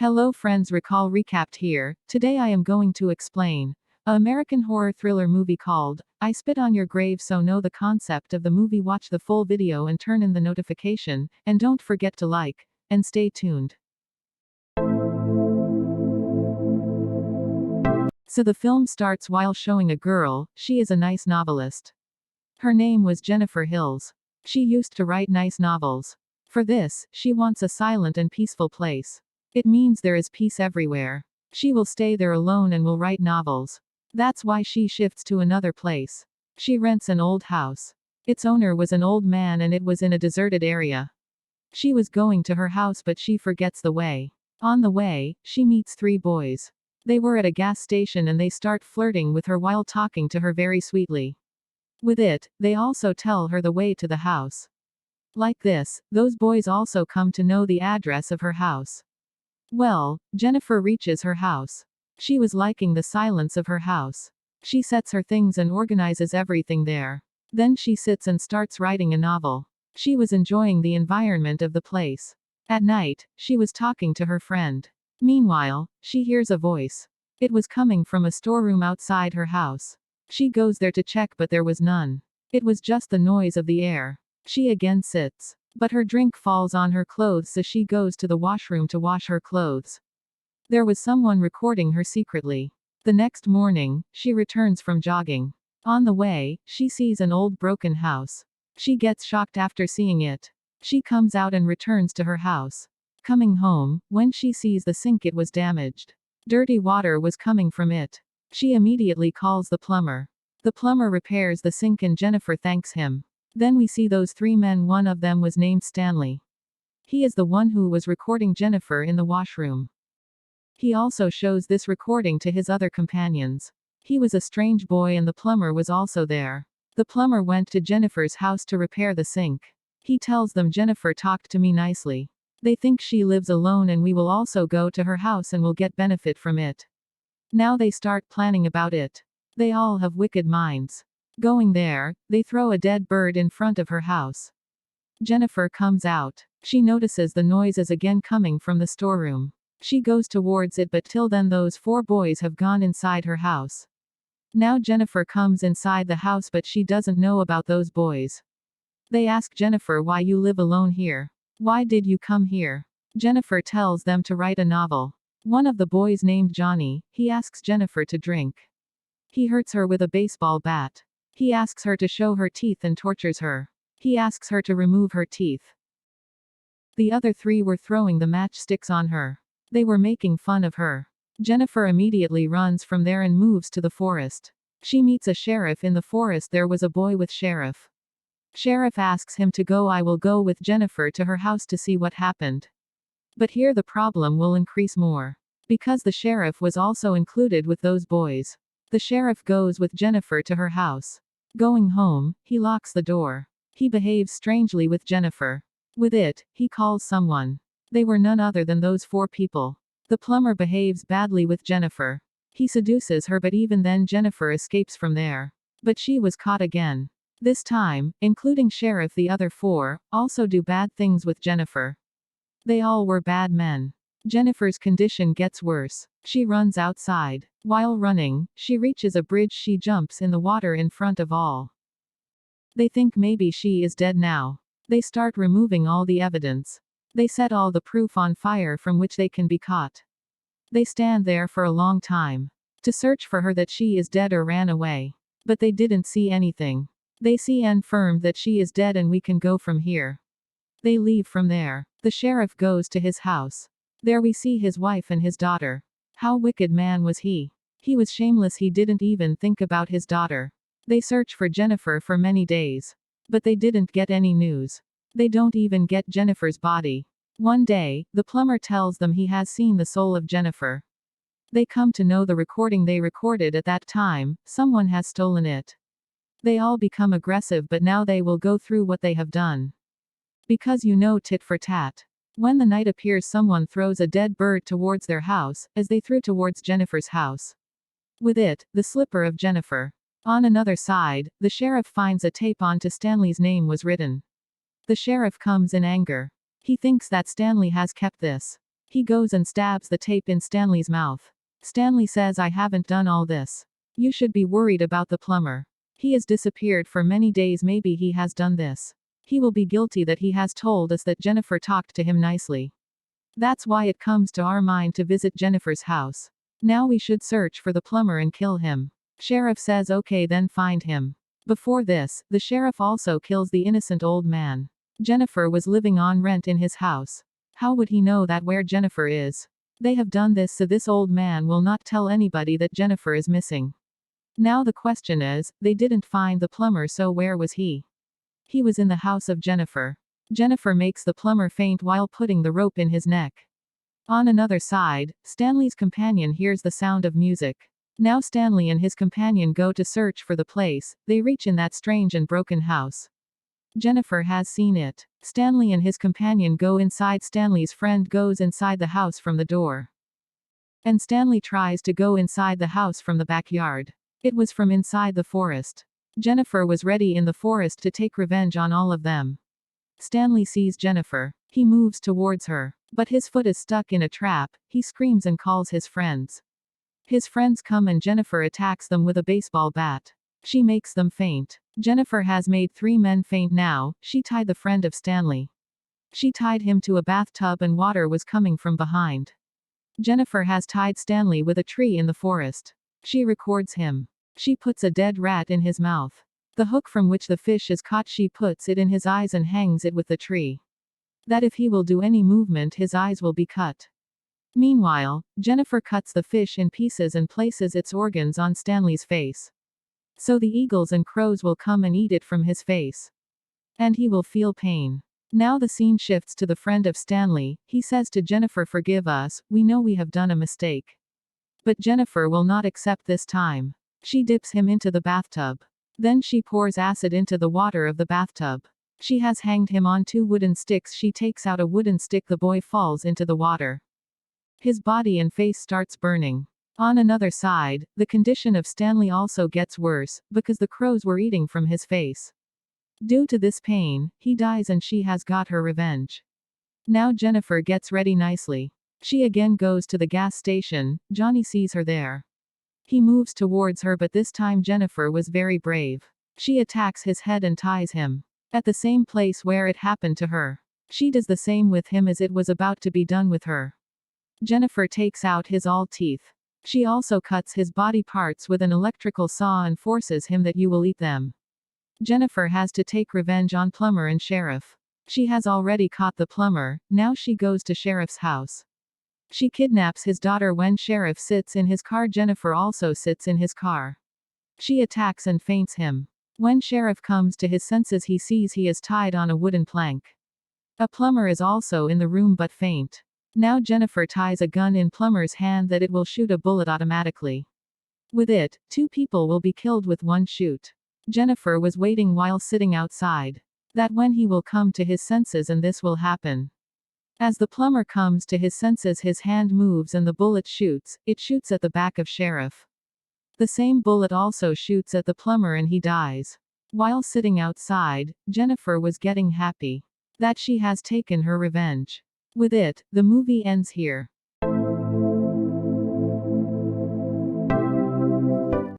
Hello friends, recall recapped here. Today I am going to explain a American horror thriller movie called I Spit on Your Grave. So know the concept of the movie, watch the full video and turn in the notification, and don't forget to like, and stay tuned. So the film starts while showing a girl. She is a nice novelist. Her name was Jennifer Hills. She used to write nice novels. For this, she wants a silent and peaceful place. It means there is peace everywhere. She will stay there alone and will write novels. That's why she shifts to another place. She rents an old house. Its owner was an old man and it was in a deserted area. She was going to her house but she forgets the way. On the way, she meets three boys. They were at a gas station and they start flirting with her while talking to her very sweetly. With it, they also tell her the way to the house. Like this, those boys also come to know the address of her house. Well, Jennifer reaches her house. She was liking the silence of her house. She sets her things and organizes everything there. Then she sits and starts writing a novel. She was enjoying the environment of the place. At night, she was talking to her friend. Meanwhile, she hears a voice. It was coming from a storeroom outside her house. She goes there to check but there was none. It was just the noise of the air. She again sits. But her drink falls on her clothes, so she goes to the washroom to wash her clothes. There was someone recording her secretly. The next morning, she returns from jogging. On the way, she sees an old broken house. She gets shocked after seeing it. She comes out and returns to her house. Coming home, when she sees the sink, it was damaged. Dirty water was coming from it. She immediately calls the plumber. The plumber repairs the sink and Jennifer thanks him. Then we see those three men. One of them was named Stanley. He is the one who was recording Jennifer in the washroom. He also shows this recording to his other companions. He was a strange boy and the plumber was also there. The plumber went to Jennifer's house to repair the sink. He tells them, Jennifer talked to me nicely. They think she lives alone and we will also go to her house and will get benefit from it. Now they start planning about it. They all have wicked minds. Going there, they throw a dead bird in front of her house. Jennifer comes out. She notices the noise is again coming from the storeroom. She goes towards it but till then those four boys have gone inside her house. Now Jennifer comes inside the house but she doesn't know about those boys. They ask Jennifer, why you live alone here? Why did you come here? Jennifer tells them to write a novel. One of the boys named Johnny, he asks Jennifer to drink. He hurts her with a baseball bat. He asks her to show her teeth and tortures her. He asks her to remove her teeth. The other three were throwing the matchsticks on her. They were making fun of her. Jennifer immediately runs from there and moves to the forest. She meets a sheriff in the forest. There was a boy with sheriff. Sheriff asks him to go. I will go with Jennifer to her house to see what happened. But here the problem will increase more. Because the sheriff was also included with those boys. The sheriff goes with Jennifer to her house. Going home, he locks the door. He behaves strangely with Jennifer. With it, he calls someone. They were none other than those four people. The plumber behaves badly with Jennifer. He seduces her but even then Jennifer escapes from there. But she was caught again. This time, including sheriff, the other four also do bad things with Jennifer. They all were bad men. Jennifer's condition gets worse. She runs outside. While running, she reaches a bridge. She jumps in the water in front of all. They think maybe she is dead now. They start removing all the evidence. They set all the proof on fire from which they can be caught. They stand there for a long time to search for her, that she is dead or ran away. But they didn't see anything. They see and confirmed that she is dead and we can go from here. They leave from there. The sheriff goes to his house. There we see his wife and his daughter. How wicked man was he? He was shameless. He didn't even think about his daughter. They search for Jennifer for many days. But they didn't get any news. They don't even get Jennifer's body. One day, the plumber tells them he has seen the soul of Jennifer. They come to know the recording they recorded at that time, someone has stolen it. They all become aggressive but now they will go through what they have done. Because tit for tat. When the night appears, someone throws a dead bird towards their house, as they threw towards Jennifer's house. With it, the slipper of Jennifer. On another side, the sheriff finds a tape onto Stanley's name was written. The sheriff comes in anger. He thinks that Stanley has kept this. He goes and stabs the tape in Stanley's mouth. Stanley says, I haven't done all this. You should be worried about the plumber. He has disappeared for many days, maybe he has done this. He will be guilty that he has told us that Jennifer talked to him nicely. That's why it comes to our mind to visit Jennifer's house. Now we should search for the plumber and kill him. Sheriff says okay, then find him. Before this, the sheriff also kills the innocent old man. Jennifer was living on rent in his house. How would he know that where Jennifer is? They have done this so this old man will not tell anybody that Jennifer is missing. Now the question is, they didn't find the plumber, so where was he? He was in the house of Jennifer. Jennifer makes the plumber faint while putting the rope in his neck. On another side, Stanley's companion hears the sound of music. Now Stanley and his companion go to search for the place. They reach in that strange and broken house. Jennifer has seen it. Stanley and his companion go inside. Stanley's friend goes inside the house from the door. And Stanley tries to go inside the house from the backyard. It was from inside the forest. Jennifer was ready in the forest to take revenge on all of them. Stanley sees Jennifer. He moves towards her. But his foot is stuck in a trap. He screams and calls his friends. His friends come and Jennifer attacks them with a baseball bat. She makes them faint. Jennifer has made 3 men faint now. She tied the friend of Stanley. She tied him to a bathtub and water was coming from behind. Jennifer has tied Stanley with a tree in the forest. She records him. She puts a dead rat in his mouth. The hook from which the fish is caught, she puts it in his eyes and hangs it with the tree. That if he will do any movement, his eyes will be cut. Meanwhile, Jennifer cuts the fish in pieces and places its organs on Stanley's face. So the eagles and crows will come and eat it from his face. And he will feel pain. Now the scene shifts to the friend of Stanley. He says to Jennifer, forgive us, we know we have done a mistake. But Jennifer will not accept this time. She dips him into the bathtub. Then she pours acid into the water of the bathtub. She has hanged him on 2 wooden sticks. She takes out a wooden stick. The boy falls into the water. His body and face starts burning. On another side, the condition of Stanley also gets worse, because the crows were eating from his face. Due to this pain, he dies and she has got her revenge. Now Jennifer gets ready nicely. She again goes to the gas station. Johnny sees her there. He moves towards her, but this time Jennifer was very brave. She attacks his head and ties him. At the same place where it happened to her. She does the same with him as it was about to be done with her. Jennifer takes out his all teeth. She also cuts his body parts with an electrical saw and forces him that you will eat them. Jennifer has to take revenge on plumber and sheriff. She has already caught the plumber. Now she goes to sheriff's house. She kidnaps his daughter. When sheriff sits in his car, Jennifer also sits in his car. She attacks and faints him. When sheriff comes to his senses, he sees he is tied on a wooden plank. A plumber is also in the room but faint. Now Jennifer ties a gun in plumber's hand that it will shoot a bullet automatically. With it, 2 people will be killed with 1 shoot. Jennifer was waiting while sitting outside. That when he will come to his senses and this will happen. As the plumber comes to his senses, his hand moves and the bullet shoots. It shoots at the back of sheriff. The same bullet also shoots at the plumber and he dies. While sitting outside, Jennifer was getting happy that she has taken her revenge. With it, the movie ends here.